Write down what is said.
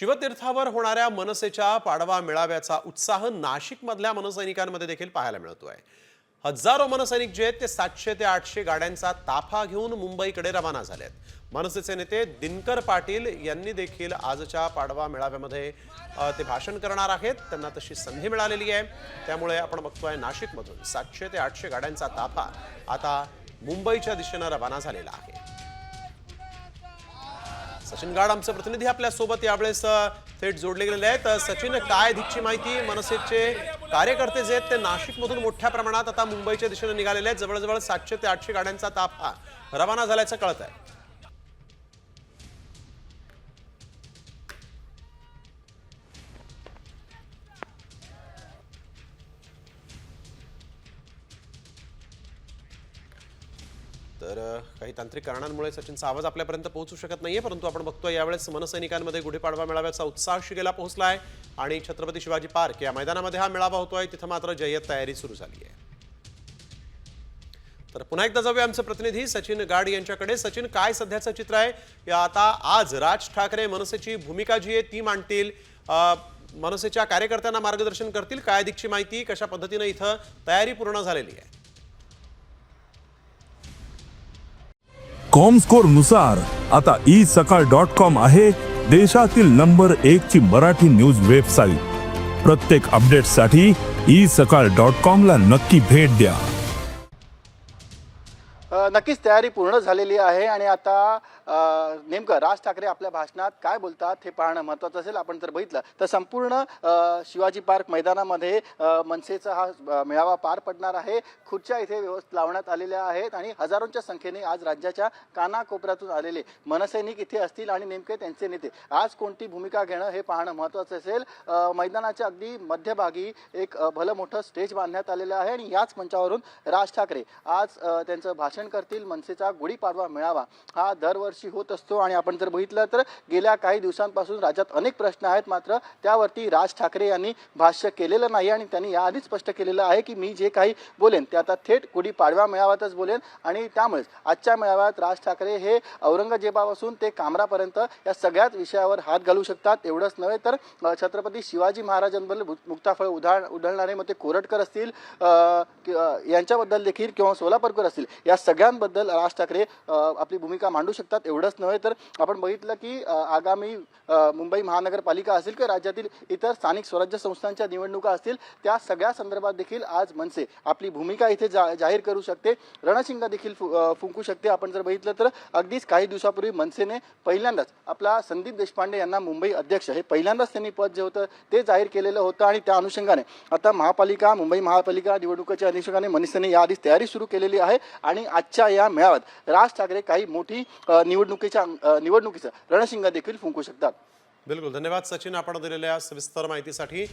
शिवतीर्थावर होणाऱ्या मनसेच्या पाडवा मेळाव्याचा उत्साह नाशिकमधल्या मनसैनिकांमध्ये देखील पाहायला मिळतोय। हजारो मनसैनिक जे आहेत ते 700 ते 800 गाड्यांचा ताफा घेऊन मुंबईकडे रवाना झालेत। मनसेचे नेते दिनकर पाटील यांनी देखील आजच्या पाडवा मेळाव्यामध्ये ते भाषण करणार आहेत। त्यांना तशी संधी मिळालेली आहे, त्यामुळे आपण बघतोय नाशिकमधून 700 ते 800 गाड्यांचा ताफा आता मुंबईच्या दिशेने रवाना झालेला आहे। सचिन गाड आमचे प्रतिनिधी आपल्या सोबत यावेळेस थेट जोडले गेलेले आहेत। सचिन, काय अधिकची माहिती? मनसेचे कार्यकर्ते जे आहेत ते नाशिकमधून मोठ्या प्रमाणात आता मुंबईच्या दिशेने निघालेले आहेत। जवळजवळ 700 ते 800 गाड्यांचा ताफा रवाना झाल्याचं कळत आहे। तर काही तांत्रिक कारणांमुळे सचिनचा आवाज आपल्यापर्यंत पोहोचू शकत नाहीये, परंतु आपण बघतोय यावेळेस मनसैनिकांमध्ये गुढीपाडवा मेळाव्याचा उत्साह शिगेला पोहोचलाय आणि छत्रपती शिवाजी पार्क या मैदानामध्ये हा मेळावा होतोय। तिथे मात्र जय्यत तयारी सुरू झाली आहे। तर पुन्हा एकदा जाऊया आमचे प्रतिनिधी सचिन गाड यांच्याकडे। सचिन, काय सध्याचं चित्र आहे? या आता आज राज ठाकरे मनसेची भूमिका जी आहे ती मांडतील, मनसेच्या कार्यकर्त्यांना मार्गदर्शन करतील। काय अधिकची माहिती, कशा पद्धतीने इथं तयारी पूर्ण झालेली आहे? कॉमस्कोर नुसार आता isakal.com आहे देशातील नंबर 1 ची मराठी न्यूज वेबसाईट। प्रत्येक अपडेटसाठी isakal.com ला नक्की भेट द्या। नक्कीच तयारी पूर्ण झालेली आहे आणि आता नेमकं राज ठाकरे आपल्या भाषणात काय बोलतात हे पाहणं महत्त्वाचं असेल। आपण जर बघितलं तर संपूर्ण शिवाजी पार्क मैदानामध्ये मनसेचा हा मेळावा पार पडणार आहे। खुर्च्या इथे व्यवस्थित लावण्यात आलेल्या आहेत आणि हजारोंच्या संख्येने आज राज्याच्या कानाकोपऱ्यातून आलेले मनसैनिक इथे असतील आणि नेमके त्यांचे नेते आज कोणती भूमिका घेणं हे पाहणं महत्त्वाचं असेल। मैदानाच्या अगदी मध्यभागी एक भलं मोठं स्टेज बांधण्यात आलेलं आहे आणि याच मंचावरून राज ठाकरे आज त्यांचं भाषण करतील। मनसेचा गुढीपाडवा मेळावा हा दरवर्षी होत असतो आणि आपण जर बघितलं तर गेल्या काही दिवसांपासून राज्यात अनेक प्रश्न आहेत, मात्र त्यावरती राज ठाकरे यांनी भाष्य केलेलं नाही आणि त्यांनी याआधीच स्पष्ट केलेलं आहे की मी जे काही बोलेन ते आता थेट गुढीपाडवा मेळाव्यातच बोलेन आणि त्यामुळेच आजच्या मेळाव्यात राज ठाकरे हे औरंगजेबापासून ते कामरापर्यंत या सगळ्याच विषयावर हात घालू शकतात। एवढंच नव्हे तर छत्रपती शिवाजी महाराजांबद्दल मुक्ताफळ उधळणारे मग ते कोरटकर असतील यांच्याबद्दल देखील किंवा सोलापूरकर असतील, या सगळ्यांबद्दल राज ठाकरे आपली भूमिका मांडू शकतात। एवढंच नव्हे तर आपण बघितलं की आगामी मुंबई महानगरपालिका असेल किंवा राज्यातील इतर स्थानिक स्वराज्य संस्थांच्या निवडणुका असतील, त्या सगळ्या संदर्भात देखील आज मनसे आपली भूमिका इथे जाहीर करू शकते, रणशिंग देखील फुंकू शकते। आपण जर बघितलं तर अगदीच काही दिवसापूर्वी मनसेने पहिल्यांदाच आपला संदीप देशपांडे यांना मुंबई अध्यक्ष हे पहिल्यांदाच त्यांनी पद जे होतं ते जाहीर केलेलं होतं आणि त्या अनुषंगाने आता मुंबई महापालिका निवडणुकीच्या अनुषंगाने मनसेने याआधीच तयारी सुरू केलेली आहे आणि आजच्या या मेळाव्यात राज ठाकरे काही मोठी निवडणुकीचं रणशिंग देखील फुंकू शकतात। बिलकुल, धन्यवाद सचिन आपण दिलेल्या सविस्तर माहितीसाठी।